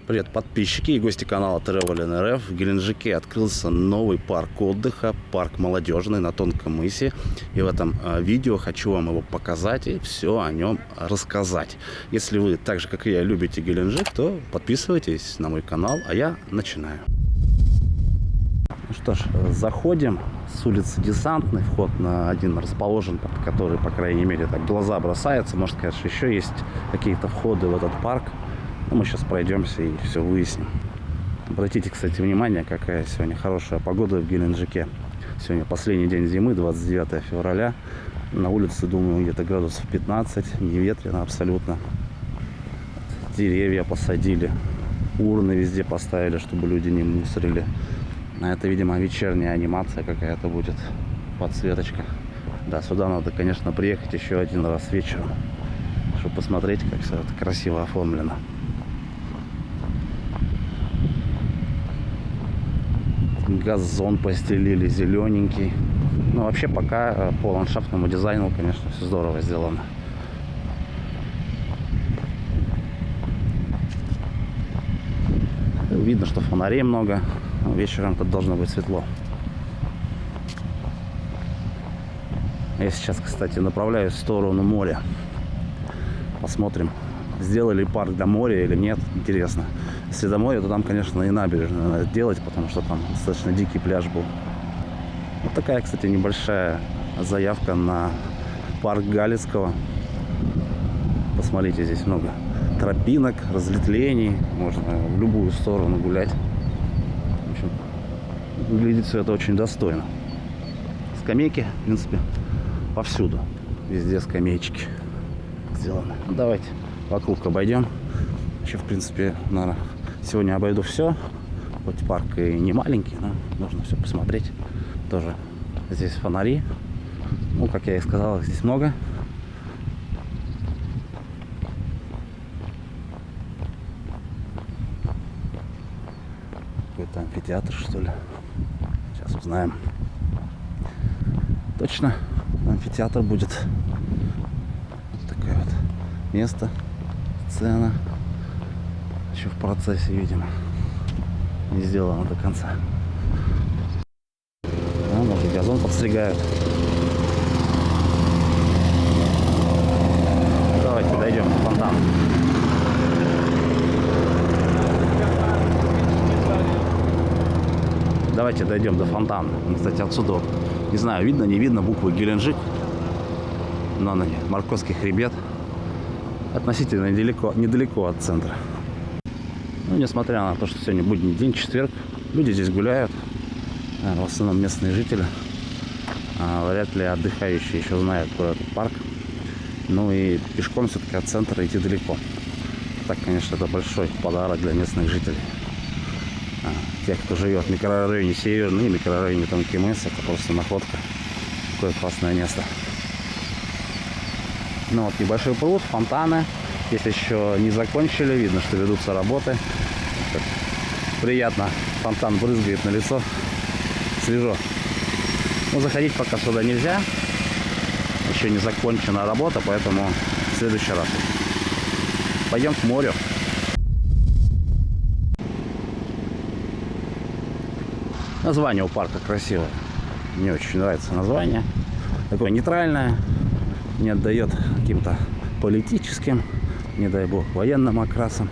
Привет, подписчики и гости канала Travel РФ. В Геленджике открылся новый парк отдыха, парк молодежный на Тонком мысе. И в этом видео хочу вам его показать и все о нем рассказать. Если вы так же, как и я, любите Геленджик, то подписывайтесь на мой канал, а я начинаю. Ну что ж, заходим с улицы Десантной. Вход на один расположен, который, по крайней мере, так в глаза бросается. Может, конечно, еще есть какие-то входы в этот парк. Мы сейчас пройдемся и все выясним. Обратите, кстати, внимание, какая сегодня хорошая погода в Геленджике. Сегодня последний день зимы, 29 февраля. На улице, думаю, где-то градусов 15. Не ветрено абсолютно. Деревья посадили. Урны везде поставили, чтобы люди не мусорили. А это, видимо, вечерняя анимация какая-то будет. Подсветочка. Да, сюда надо, конечно, приехать еще один раз вечером, чтобы посмотреть, как все это красиво оформлено. Газон постелили зелененький. Ну, вообще, пока по ландшафтному дизайну, конечно, все здорово сделано. Видно, что фонарей много. Вечером тут должно быть светло. Я сейчас, кстати, направляюсь в сторону моря. Посмотрим, сделали парк до моря или нет. Интересно. Если до моря, то там, конечно, и набережную надо делать, потому что там достаточно дикий пляж был. Вот такая, кстати, небольшая заявка на парк Галицкого. Посмотрите, здесь много тропинок, разветвлений. Можно в любую сторону гулять. В общем, выглядит все это очень достойно. Скамейки, в принципе, повсюду. Везде скамеечки сделаны. Давайте вокруг обойдем. Еще, в принципе, наверное, сегодня обойду все. Хоть парк и не маленький, но нужно все посмотреть. Тоже здесь фонари. Ну, как я и сказал, здесь много. Какой-то амфитеатр, что ли. Сейчас узнаем. Точно амфитеатр будет. Вот такое вот место, сцена. Еще в процессе, видимо, не сделано до конца. А, может, газон подстригают. Давайте дойдем к фонтану. Давайте дойдем до фонтана. Кстати, отсюда, не знаю, видно, не видно буквы Геленджик. Но на Марковский хребет. Относительно недалеко от центра. Ну, несмотря на то, что сегодня будний день, четверг, люди здесь гуляют. В основном местные жители. Вряд ли отдыхающие еще знают про этот парк. Ну и пешком все-таки от центра идти далеко. Так, конечно, это большой подарок для местных жителей. Тех, кто живет в микрорайоне Северный и микрорайоне Тонкий мыс, это просто находка. Какое классное место. Ну вот небольшой пруд, фонтаны. Здесь еще не закончили, видно, что ведутся работы. Приятно, фонтан брызгает на лицо. Свежо. Но заходить пока сюда нельзя. Еще не закончена работа, поэтому в следующий раз. Пойдем к морю. Название у парка красивое. Мне очень нравится название. Такое нейтральное. Не отдает каким-то политическим, не дай бог, военным окрасам.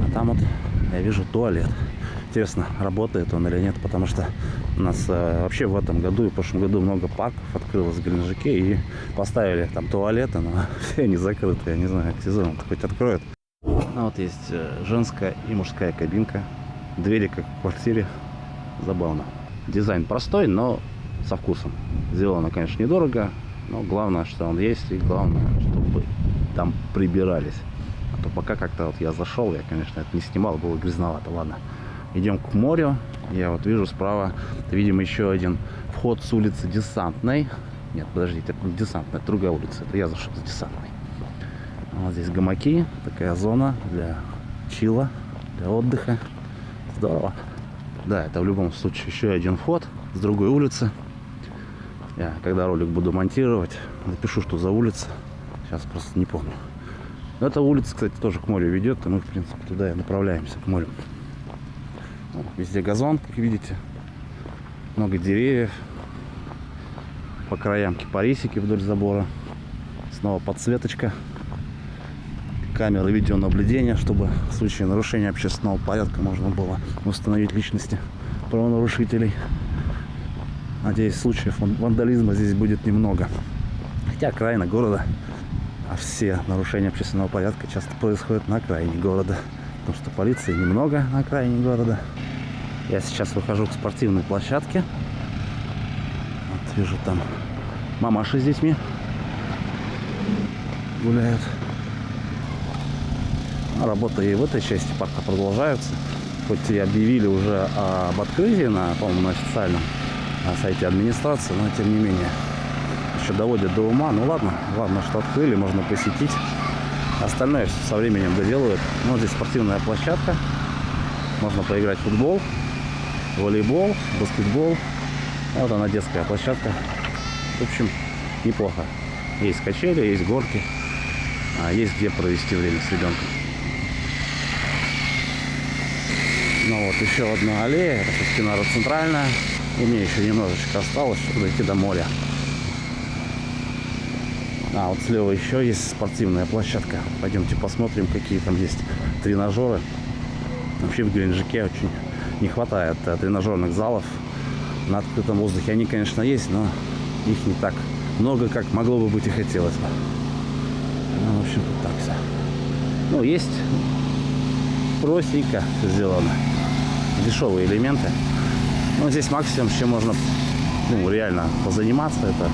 А там вот я вижу туалет. Интересно, работает он или нет, потому что у нас вообще в этом году и в прошлом году много парков открылось в Геленджике и поставили там туалеты, но все они закрыты. Я не знаю, как сезон хоть откроют. А вот есть женская и мужская кабинка. Двери как в квартире. Забавно. Дизайн простой, но со вкусом. Сделано, конечно, недорого, но главное, что он есть, и главное, чтобы там прибирались. А то пока как-то вот я зашел, я, конечно, это не снимал, было грязновато. Ладно, идем к морю. Я вот вижу справа, видимо, еще один вход с улицы Десантной. Нет, подождите, это не Десантная, это другая улица. Это я зашел с Десантной. Вот здесь гамаки, такая зона для чила, для отдыха. Здорово. Да, это в любом случае еще один вход с другой улицы. Я, когда ролик буду монтировать, напишу, что за улица. Сейчас просто не помню. Эта улица, кстати, тоже к морю ведет, и мы, в принципе, туда и направляемся, к морю. Везде газон, как видите. Много деревьев. По краям кипарисики вдоль забора. Снова подсветочка. Камеры видеонаблюдения, чтобы в случае нарушения общественного порядка можно было установить личности правонарушителей. Надеюсь, случаев вандализма здесь будет немного. Хотя окраина города, а все нарушения общественного порядка часто происходят на окраине города. Потому что полиции немного на окраине города. Я сейчас выхожу к спортивной площадке. Вот вижу, там мамаши с детьми гуляют. Работы и в этой части парка продолжаются. Хоть и объявили уже об открытии по-моему, на официальном сайте администрации, но тем не менее еще доводят до ума. Ну ладно, что открыли, можно посетить. Остальное все со временем доделают. Ну, здесь спортивная площадка. Можно поиграть в футбол, волейбол, баскетбол. Вот она, детская площадка. В общем, неплохо. Есть качели, есть горки. Есть где провести время с ребенком. Ну вот еще одна аллея. Это все-таки, наверное, центральная. И мне еще немножечко осталось, чтобы дойти до моря. Вот слева еще есть спортивная площадка. Пойдемте посмотрим, какие там есть тренажеры. Вообще в Геленджике очень не хватает тренажерных залов на открытом воздухе. Они, конечно, есть, но их не так много, как могло бы быть и хотелось бы. Ну, в общем, так все. Ну, есть простенько все сделано. Дешевые элементы. Но здесь максимум, с чем можно реально позаниматься, это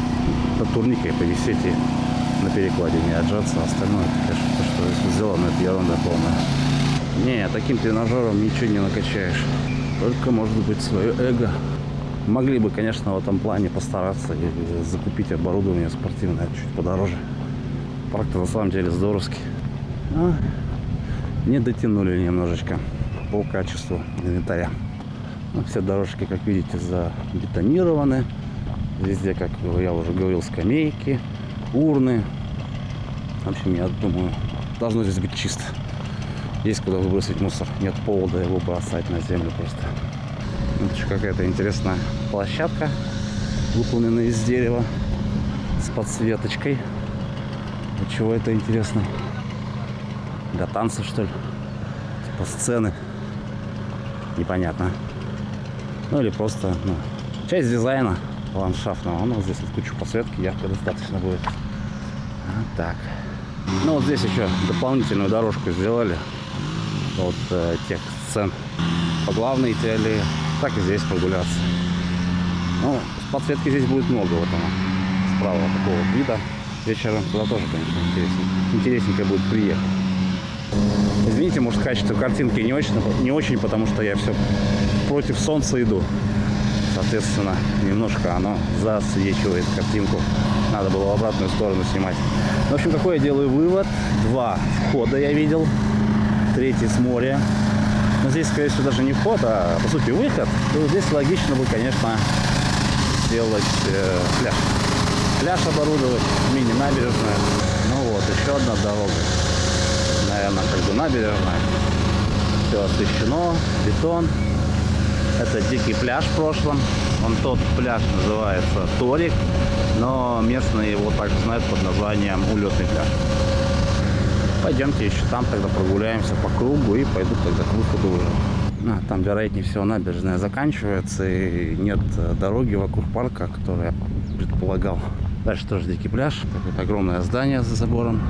под турникой повисеть и на перекладине отжаться. Остальное, конечно, то, что здесь сделано, это ерунда полная. Не, таким тренажером ничего не накачаешь. Только, может быть, свое эго. Могли бы, конечно, в этом плане постараться и закупить оборудование спортивное чуть подороже. Парк-то на самом деле здоровский. Но не дотянули немножечко по качеству инвентаря. Все дорожки, как видите, забетонированы. Везде, как я уже говорил, скамейки, урны. В общем, я думаю, должно здесь быть чисто. Есть куда выбросить мусор. Нет повода его бросать на землю просто. Вот еще какая-то интересная площадка, выполненная из дерева, с подсветочкой. Для чего это интересно? Для танцев, что ли? Типа сцены. Непонятно. Ну или просто часть дизайна ландшафтного. Ну, вот здесь вот кучу подсветки, ярко достаточно будет. Вот так. Ну, вот здесь еще дополнительную дорожку сделали. Вот тех сцен по главной аллее. Так и здесь прогуляться. Ну, подсветки здесь будет много. Вот она справа такого вида. Вечером туда тоже, конечно, интересненько будет приехать. Извините, может, качество картинки не очень, потому что я все против солнца иду. Соответственно, немножко оно засвечивает картинку. Надо было в обратную сторону снимать. В общем, какой я делаю вывод? 2 входа я видел. 3-й с моря. Но здесь, скорее всего, даже не вход, а по сути выход. То здесь логично бы, конечно, сделать пляж. Пляж оборудовать, мини-набережную. Ну вот, еще одна дорога. Наверное, как бы набережная. Все освещено, бетон. Это дикий пляж в прошлом. Тот пляж называется Торик, но местные его также знают под названием Улетный пляж. Пойдемте еще там тогда прогуляемся по кругу и пойду тогда к выходу уже. Там, вероятнее всего, набережная заканчивается и нет дороги вокруг парка, которую я предполагал. Дальше тоже дикий пляж, какое-то огромное здание за забором.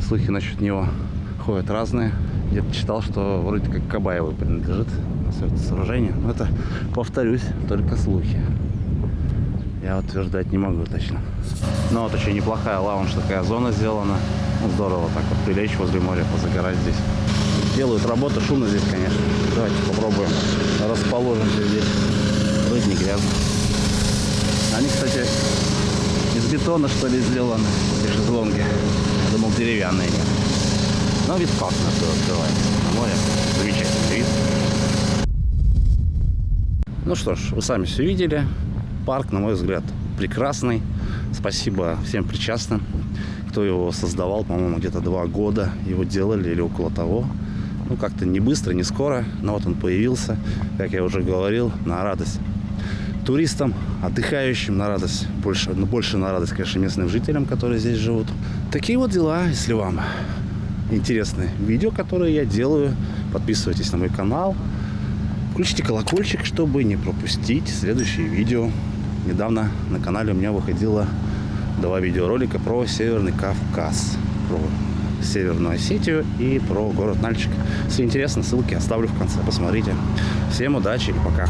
Слухи насчет него ходят разные. Где-то читал, что вроде как Кабаеву принадлежит все это сооружение. Но это, повторюсь, только слухи. Я утверждать не могу точно. Но вот очень неплохая лаунж, такая зона сделана. Ну, здорово так вот прилечь возле моря, позагорать здесь. Делают работу, шумно здесь, конечно. Давайте попробуем. Расположимся здесь. Вроде не грязно. Они, кстати, из бетона, что ли, сделаны, эти шезлонги. Я думал, деревянные нет. Но вид классно все открывается. На море замечательный вид. Ну что ж, вы сами все видели. Парк, на мой взгляд, прекрасный. Спасибо всем причастным, кто его создавал, по-моему, где-то 2 года его делали или около того. Ну, как-то не быстро, не скоро, но вот он появился, как я уже говорил, на радость туристам, отдыхающим, на радость, больше на радость, конечно, местным жителям, которые здесь живут. Такие вот дела. Если вам интересны видео, которые я делаю, подписывайтесь на мой канал, включите колокольчик, чтобы не пропустить следующие видео. Недавно на канале у меня выходило 2 видеоролика про Северный Кавказ, про Северную Осетию и про город Нальчик. Если интересно, ссылки оставлю в конце, посмотрите. Всем удачи и пока.